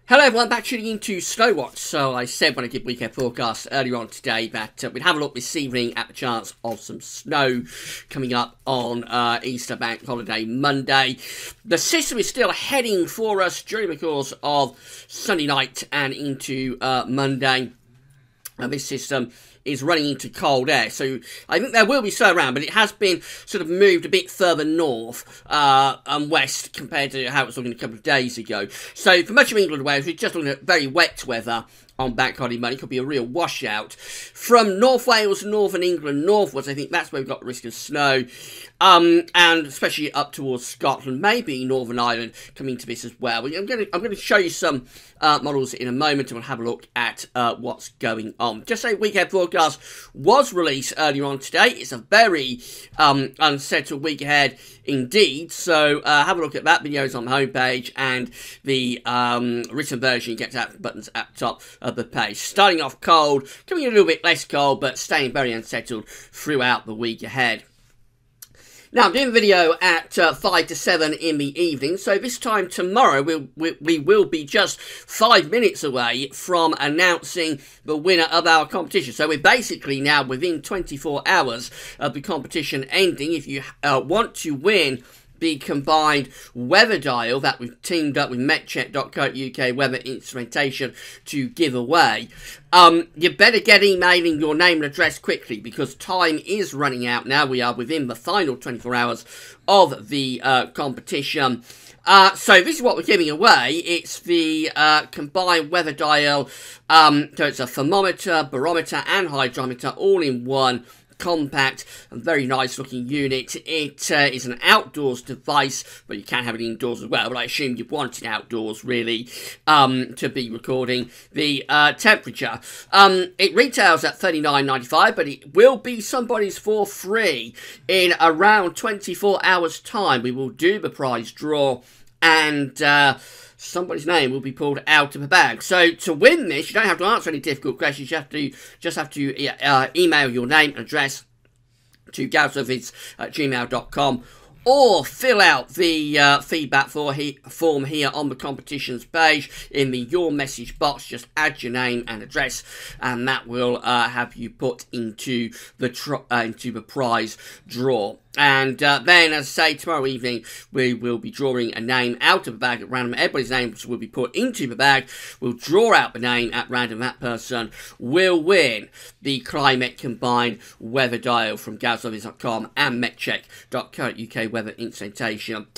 Hello everyone, back tuning into Snowwatch. So I said when I did weekend forecast earlier on today that we'd have a look this evening at the chance of some snow coming up on Easter Bank Holiday Monday. The system is still heading for us during the course of Sunday night and into Monday. And this system is running into cold air, so I think there will be snow around, but it has been sort of moved a bit further north and west compared to how it was looking a couple of days ago. So for much of England and Wales, we're just looking at very wet weather on Bank Holiday Monday. It could be a real washout. From North Wales, Northern England, northwards, I think that's where we've got the risk of snow. And especially up towards Scotland, maybe Northern Ireland coming to this as well. I'm going to show you some models in a moment, and we'll have a look at what's going on. Just say weekend forecast was released earlier on today. It's a very unsettled week ahead indeed. So have a look at that. Video's on the homepage, and the written version, you get to that buttons at the top of the page. Starting off cold, coming a little bit less cold, but staying very unsettled throughout the week ahead. Now, I'm doing a video at 5 to 7 in the evening, so this time tomorrow we will be just 5 minutes away from announcing the winner of our competition. So we're basically now within 24 hours of the competition ending. If you want to win the combined weather dial that we've teamed up with metcheck.co.uk weather instrumentation to give away, you better get emailing your name and address quickly, because time is running out now. We are within the final 24 hours of the competition. So this is what we're giving away. It's the combined weather dial. So it's a thermometer, barometer and hydrometer all in one compact and very nice looking unit. It is an outdoors device, but you can have it indoors as well, but I assume you want it outdoors really to be recording the temperature. It retails at $39.95, but it will be somebody's for free in around 24 hours time. We will do the prize draw, and somebody's name will be pulled out of the bag. So to win this, you don't have to answer any difficult questions. You just have to email your name and address to galservice@gmail.com, or fill out the feedback form here on the competitions page in the Your Message box. Just add your name and address, and that will have you put into the prize draw. And then, as I say, tomorrow evening, we will be drawing a name out of the bag at random. Everybody's names will be put into the bag. We'll draw out the name at random. That person will win the Climate Combined Weather Dial from galservice.com and metcheck.co.uk weather instrumentation.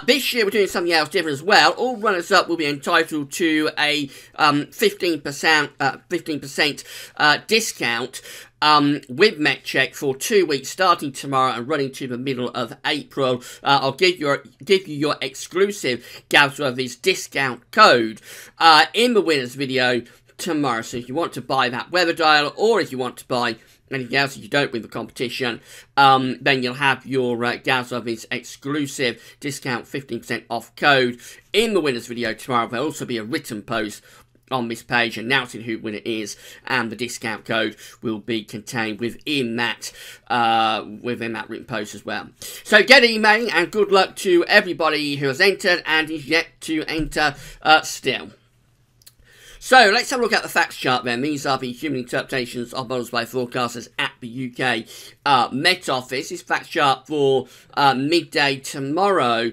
This year, we're doing something else different as well. All runners-up will be entitled to a 15% discount with MetCheck for 2 weeks, starting tomorrow and running to the middle of April. I'll give you your exclusive Galservice discount code in the winners video tomorrow. So if you want to buy that weather dial, or if you want to buy anything else, if you don't win the competition, then you'll have your Galservice exclusive discount 15% off code in the winners video tomorrow. There'll also be a written post on this page announcing who the winner is, and the discount code will be contained within that written post as well. So get emailing, and good luck to everybody who has entered and is yet to enter still. So let's have a look at the facts chart then. These are the human interpretations of models by forecasters at the UK Met Office. This facts chart for midday tomorrow.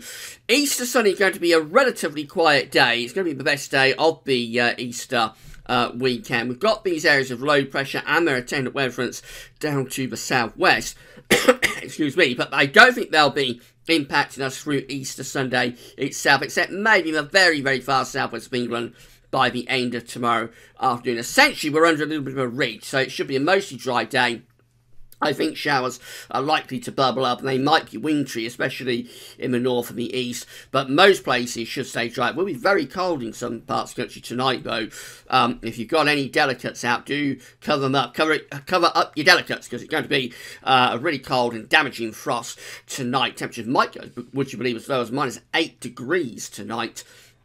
Easter Sunday is going to be a relatively quiet day. It's going to be the best day of the Easter weekend. We've got these areas of low pressure and their attendant weather fronts down to the southwest. Excuse me, but I don't think they'll be impacting us through Easter Sunday itself, except maybe in the very, very far southwest of England by the end of tomorrow afternoon. Essentially, we're under a little bit of a ridge, so it should be a mostly dry day. I think showers are likely to bubble up, and they might be wintry, especially in the north and the east, but most places should stay dry. It will be very cold in some parts of the country tonight, though. If you've got any delicates out, do cover them up. Cover up your delicates, because it's going to be a really cold and damaging frost tonight. Temperatures might go, would you believe, as low as -8 degrees tonight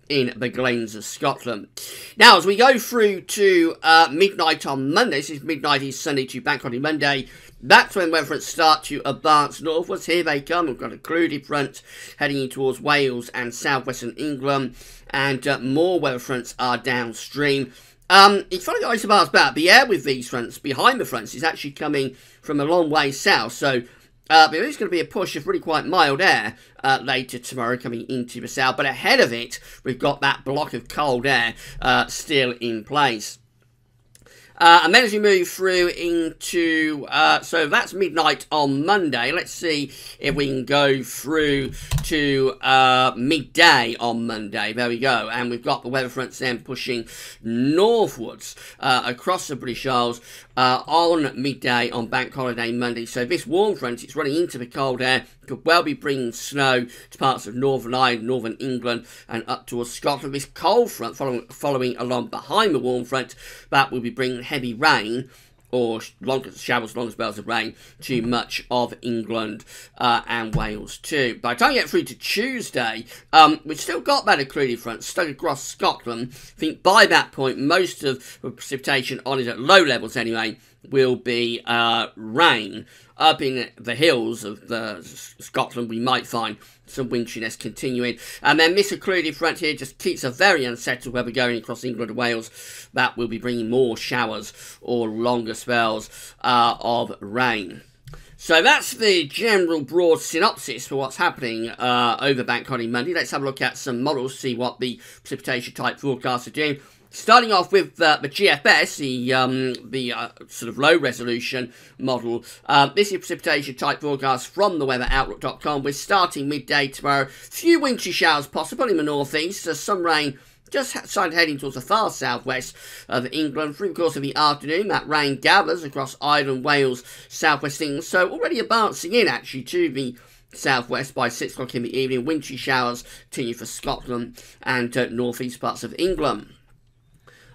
in the Glens of Scotland. Now, as we go through to midnight on Monday, this is midnight East Sunday to Bank Holiday Monday, that's when weather fronts start to advance northwards. Here they come. We've got a clouded front heading in towards Wales and southwestern England. and more weather fronts are downstream. It's funny that isobars about the air with these fronts behind the fronts is actually coming from a long way south, so there is going to be a push of really quite mild air later tomorrow coming into the south, but ahead of it we've got that block of cold air still in place. And then as we move through into, so that's midnight on Monday. Let's see if we can go through to midday on Monday. There we go. And we've got the weather fronts then pushing northwards across the British Isles on midday on Bank Holiday Monday. So this warm front, it's running into the cold air, could well be bringing snow to parts of Northern Ireland, Northern England, and up towards Scotland. This cold front following along behind the warm front, that will be bringing heavy rain, or showers, long spells of rain, to much of England and Wales too. By the time you get through to Tuesday, we've still got that occluded front stuck across Scotland. I think by that point, most of the precipitation on it, at low levels anyway, will be rain. Up in the hills of Scotland, we might find some wintriness continuing. And then this occluded front here just keeps a very unsettled weather going across England and Wales. That will be bringing more showers or longer spells of rain. So that's the general broad synopsis for what's happening over Bank Holiday Monday. Let's have a look at some models, see what the precipitation type forecasts are doing. Starting off with the GFS, the sort of low-resolution model. This is precipitation type forecast from the weatheroutlook.com. We're starting midday tomorrow. Few wintry showers possible in the northeast. Some rain just started heading towards the far southwest of England. Through the course of the afternoon, that rain gathers across Ireland, Wales, southwest England. So already advancing in, actually, to the southwest by 6 o'clock in the evening. Wintry showers continue for Scotland and northeast parts of England.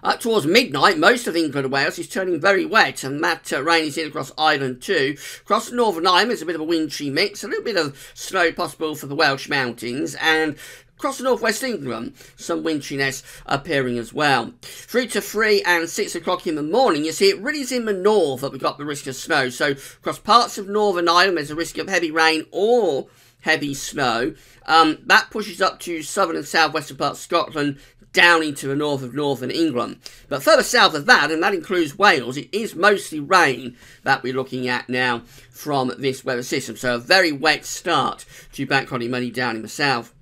Up towards midnight, most of England and Wales is turning very wet, and that rain is in across Ireland too. Across Northern Ireland, there's a bit of a wintry mix, a little bit of snow possible for the Welsh mountains, and across the northwest England, some wintriness appearing as well. Through to 3 and 6 o'clock in the morning, you see it really is in the north that we've got the risk of snow. So across parts of Northern Ireland, there's a risk of heavy rain or heavy snow. That pushes up to southern and southwestern parts of Scotland, down into the north of northern England. But further south of that, and that includes Wales, it is mostly rain that we're looking at now from this weather system. So a very wet start to Bank Holiday Monday down in the south.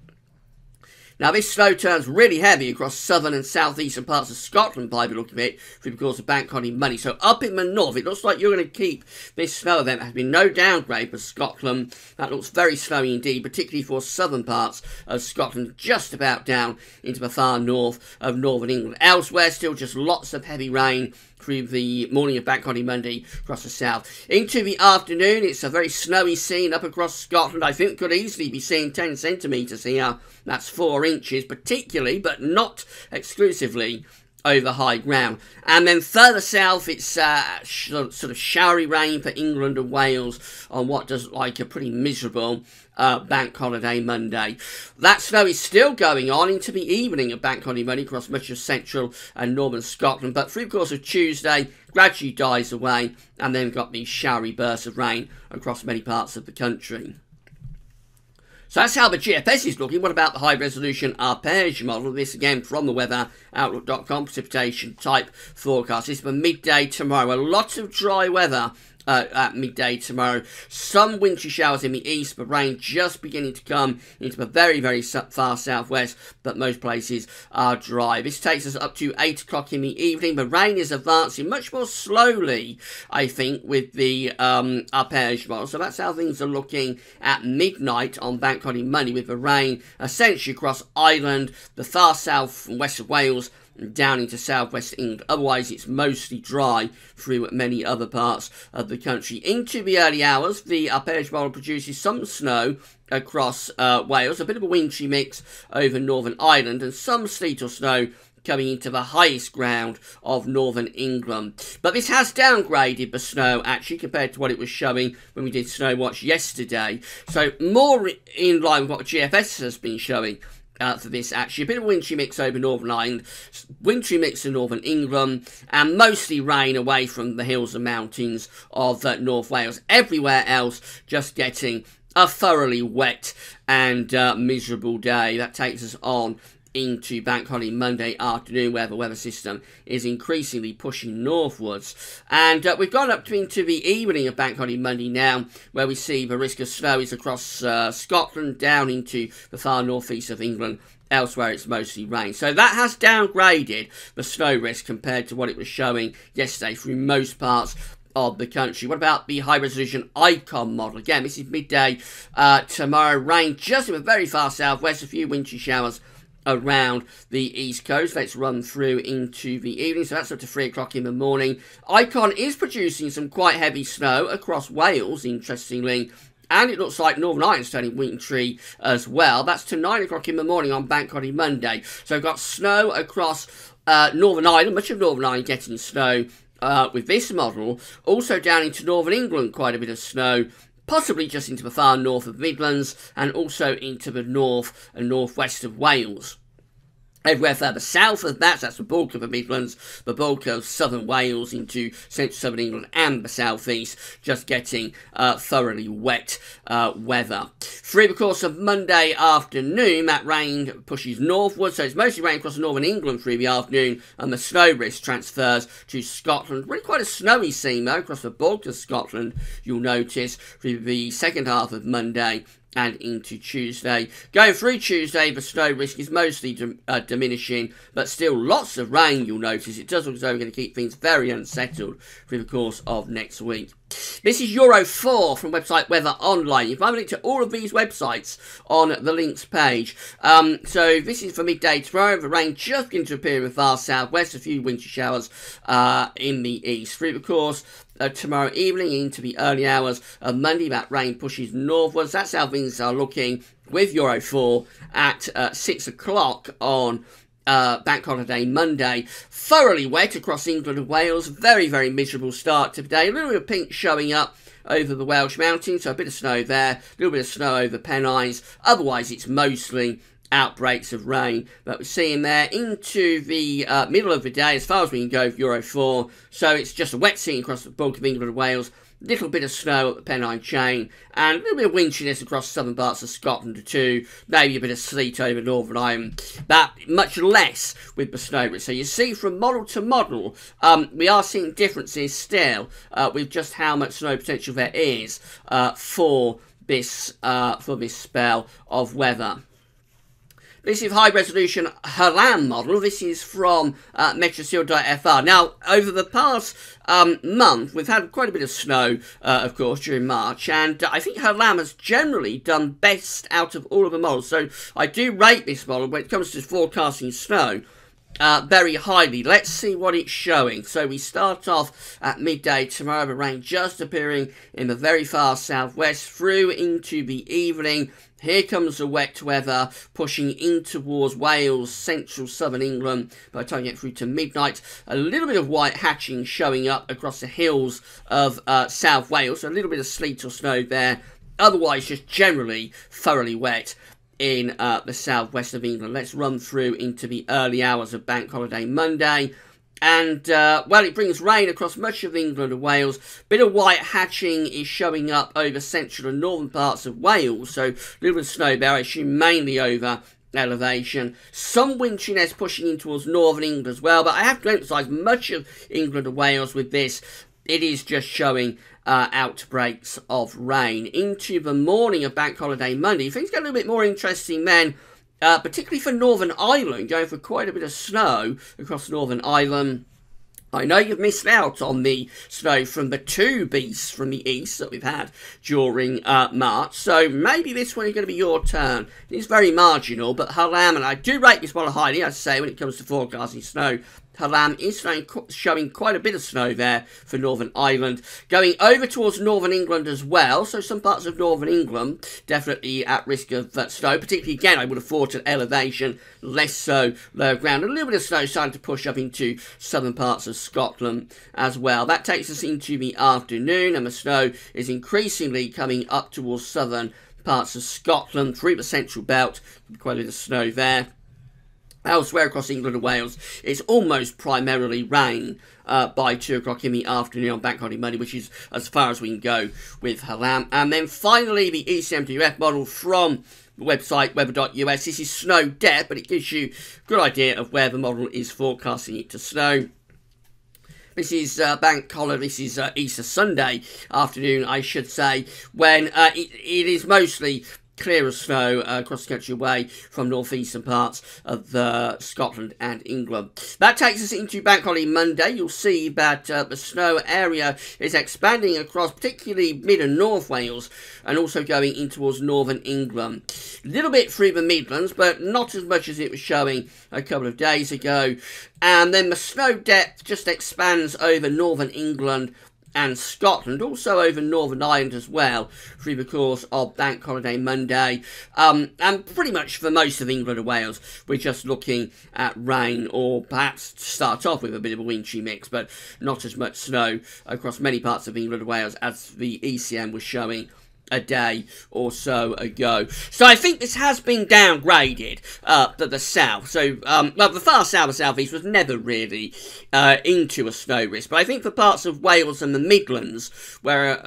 Now, this snow turns really heavy across southern and southeastern parts of Scotland by the look of it, because of Bank Holiday Monday. So up in the north, it looks like you're going to keep this snow event. There has been no downgrade for Scotland. That looks very snowy indeed, particularly for southern parts of Scotland, just about down into the far north of northern England. Elsewhere, still just lots of heavy rain through the morning of Bank Holiday Monday across the south. Into the afternoon, it's a very snowy scene up across Scotland. I think could easily be seeing 10 centimetres here. That's 4 inches, particularly, but not exclusively, over high ground. And then further south, it's sort of showery rain for England and Wales on what does look like a pretty miserable Bank Holiday Monday. That snow is still going on into the evening of Bank Holiday Monday across much of central and northern Scotland, but through the course of Tuesday, gradually dies away, and then we've got these showery bursts of rain across many parts of the country. So that's how the GFS is looking. What about the high-resolution arpege model? This again from the weatheroutlook.com precipitation type forecast. This is for midday tomorrow. A lot of dry weather at midday tomorrow. Some wintry showers in the east, but rain just beginning to come into the very, very far southwest, but most places are dry. This takes us up to 8 o'clock in the evening. The rain is advancing much more slowly, I think, with the arpege model. So that's how things are looking at midnight on Bank Holiday Monday, with the rain essentially across Ireland, the far south and west of Wales, down into southwest England. Otherwise, it's mostly dry through many other parts of the country. Into the early hours, the arpege model produces some snow across Wales, a bit of a wintry mix over Northern Ireland, and some sleet or snow coming into the highest ground of northern England. But this has downgraded the snow, actually, compared to what it was showing when we did Snow Watch yesterday. So more in line with what GFS has been showing for this, actually. A bit of a wintry mix over Northern Ireland, wintry mix in Northern England, and mostly rain away from the hills and mountains of North Wales. Everywhere else, just getting a thoroughly wet and miserable day. That takes us on into Bank Holiday Monday afternoon, where the weather system is increasingly pushing northwards. And we've gone up into the evening of Bank Holiday Monday now, where we see the risk of snow is across Scotland, down into the far northeast of England. Elsewhere, it's mostly rain. So that has downgraded the snow risk compared to what it was showing yesterday through most parts of the country. What about the high-resolution ICON model? Again, this is midday tomorrow. Rain just in the very far southwest, a few wintry showers around the east coast. Let's run through into the evening. So that's up to 3 o'clock in the morning. ICON is producing some quite heavy snow across Wales, interestingly. And it looks like Northern Ireland's turning wintry as well. That's to 9 o'clock in the morning on Bank Holiday Monday. So we've got snow across Northern Ireland, much of Northern Ireland getting snow with this model. Also down into Northern England, quite a bit of snow. Possibly just into the far north of Midlands, and also into the north and northwest of Wales. Everywhere further south of that, that's the bulk of the Midlands, the bulk of southern Wales into central southern England and the southeast, just getting thoroughly wet weather. Through the course of Monday afternoon, that rain pushes northwards, so it's mostly rain across northern England through the afternoon, and the snow risk transfers to Scotland. Really quite a snowy scene though, across the bulk of Scotland, you'll notice, through the second half of Monday and into Tuesday. Going through Tuesday, the snow risk is mostly diminishing, but still lots of rain, you'll notice. It does look as though we're going to keep things very unsettled through the course of next week. This is Euro 4 from website Weather Online. You can find a link to all of these websites on the links page. So this is for midday tomorrow. The rain just begins to appear in the far southwest, a few winter showers in the east. Through the course tomorrow evening into the early hours of Monday, that rain pushes northwards. That's how things are looking with Euro 4 at 6 o'clock on Bank Holiday Monday. Thoroughly wet across England and Wales. Very, very miserable start to the day. A little bit of pink showing up over the Welsh mountains, so a bit of snow there. A little bit of snow over Pennines. Otherwise, it's mostly outbreaks of rain that we're seeing there into the middle of the day, as far as we can go with Euro 4. So it's just a wet scene across the bulk of England and Wales. Little bit of snow at the Pennine Chain, and a little bit of wintriness across southern parts of Scotland too. Maybe a bit of sleet over Northern Ireland, but much less with the snow risk. So you see from model to model, we are seeing differences still with just how much snow potential there is for this spell of weather. This is high-resolution Halam model. This is from Metrosil.fr. Now, over the past month, we've had quite a bit of snow, of course, during March, and I think Halam has generally done best out of all of the models. So I do rate this model when it comes to forecasting snow very highly. Let's see what it's showing. So we start off at midday tomorrow, the rain just appearing in the very far southwest through into the evening. Here comes the wet weather pushing in towards Wales, central southern England. By the time you get through to midnight, a little bit of white hatching showing up across the hills of South Wales. So a little bit of sleet or snow there. Otherwise, just generally thoroughly wet in the southwest of England. Let's run through into the early hours of Bank Holiday Monday. And, well, it brings rain across much of England and Wales. Bit of white hatching is showing up over central and northern parts of Wales. So, a little bit of snow there, I assume mainly over elevation. Some wintriness pushing in towards northern England as well. But I have to emphasise, much of England and Wales with this, it is just showing outbreaks of rain. Into the morning of Bank Holiday Monday, things get a little bit more interesting then. Particularly for Northern Ireland, going for quite a bit of snow across Northern Ireland. I know you've missed out on the snow from the two beasts from the east that we've had during March, so maybe this one is going to be your turn. It's very marginal, but Halam, and I do rate this one highly, as I say, when it comes to forecasting snow. Halam is showing quite a bit of snow there for Northern Ireland. Going over towards Northern England as well, so some parts of Northern England definitely at risk of snow, particularly, again, I would have thought at elevation, less so lower ground. A little bit of snow starting to push up into southern parts of Scotland as well. That takes us into the afternoon, and the snow is increasingly coming up towards southern parts of Scotland through the central belt. Quite a bit of snow there. Elsewhere across England and Wales, it's almost primarily rain by 2 o'clock in the afternoon on Bank Holiday Monday, which is as far as we can go with Halam. And then finally, the ECMWF model from website, weather.us. This is snow depth, but it gives you a good idea of where the model is forecasting it to snow. This is bank holiday, this is Easter Sunday afternoon, I should say, when it is mostly clear of snow across the country away from northeastern parts of Scotland and England. That takes us into Bank Holiday Monday. You'll see that the snow area is expanding across particularly mid and north Wales and also going in towards northern England. A little bit through the Midlands, but not as much as it was showing a couple of days ago. And then the snow depth just expands over northern England and Scotland, also over Northern Ireland as well, through the course of Bank Holiday Monday. And pretty much for most of England and Wales, we're just looking at rain, or perhaps start off with a bit of a wintry mix, but not as much snow across many parts of England and Wales as the ECM was showing a day or so ago. So I think this has been downgraded to the south. So, well, the far south and southeast was never really into a snow risk. But I think for parts of Wales and the Midlands, where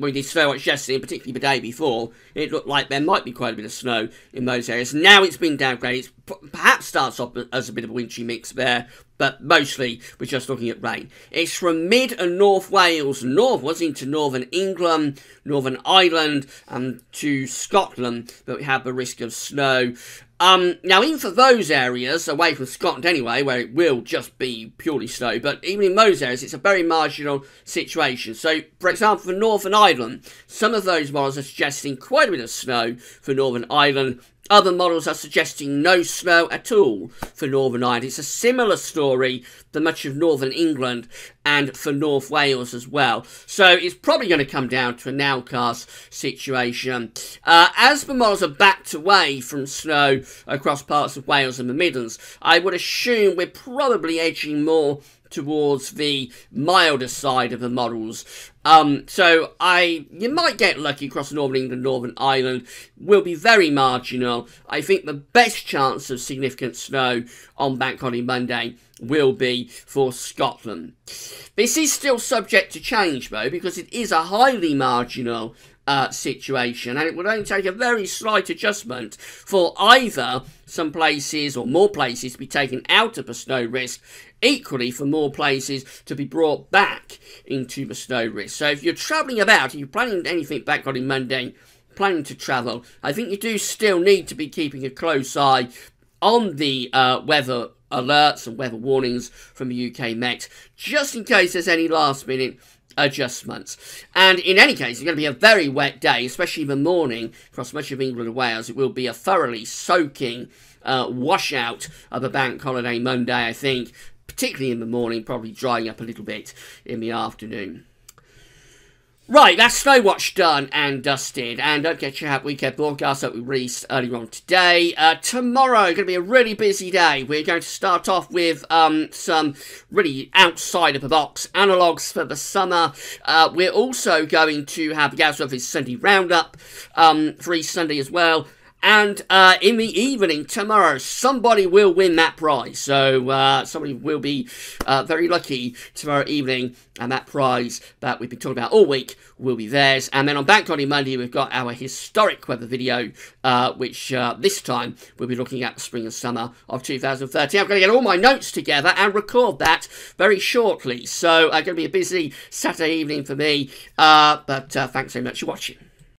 we did snow watch yesterday, and particularly the day before, it looked like there might be quite a bit of snow in those areas. Now it's been downgraded. It perhaps starts off as a bit of a wintry mix there, but mostly we're just looking at rain. It's from mid and north Wales northwards into northern England, Northern Ireland, and to Scotland that we have the risk of snow. Now, even for those areas, away from Scotland anyway, where it will just be purely snow, but even in those areas, it's a very marginal situation. So, for example, for Northern Ireland, some of those models are suggesting quite a bit of snow for Northern Ireland. Other models are suggesting no snow at all for Northern Ireland. It's a similar story for much of Northern England and for North Wales as well. So it's probably going to come down to a nowcast situation. As the models are backed away from snow across parts of Wales and the Midlands, I would assume we're probably edging more towards the milder side of the models. So you might get lucky across Northern England, Northern Ireland, will be very marginal. I think the best chance of significant snow on Bank Holiday Monday will be for Scotland. This is still subject to change though, because it is a highly marginal situation, and it would only take a very slight adjustment for either some places or more places to be taken out of the snow risk, equally for more places to be brought back into the snow risk. So if you're travelling about, if you're planning anything back on Monday, planning to travel, I think you do still need to be keeping a close eye on the weather alerts and weather warnings from the UK Met, just in case there's any last minute adjustments. And in any case, it's going to be a very wet day, especially in the morning across much of England and Wales. It will be a thoroughly soaking washout of a Bank Holiday Monday, I think, particularly in the morning, probably drying up a little bit in the afternoon. Right, that's Snow Watch done and dusted, and don't forget to check out Weekend Broadcast that we released earlier on today. Tomorrow, going to be a really busy day. We're going to start off with some really outside-of-the-box analogues for the summer. We're also going to have the Gauss Office Sunday Roundup for East Sunday as well. And in the evening tomorrow, somebody will win that prize. So somebody will be very lucky tomorrow evening, and that prize that we've been talking about all week will be theirs. And then on Bank Holiday Monday, we've got our historic weather video, which this time we'll be looking at the spring and summer of 2013. I'm going to get all my notes together and record that very shortly. So going to be a busy Saturday evening for me. But thanks very much for watching.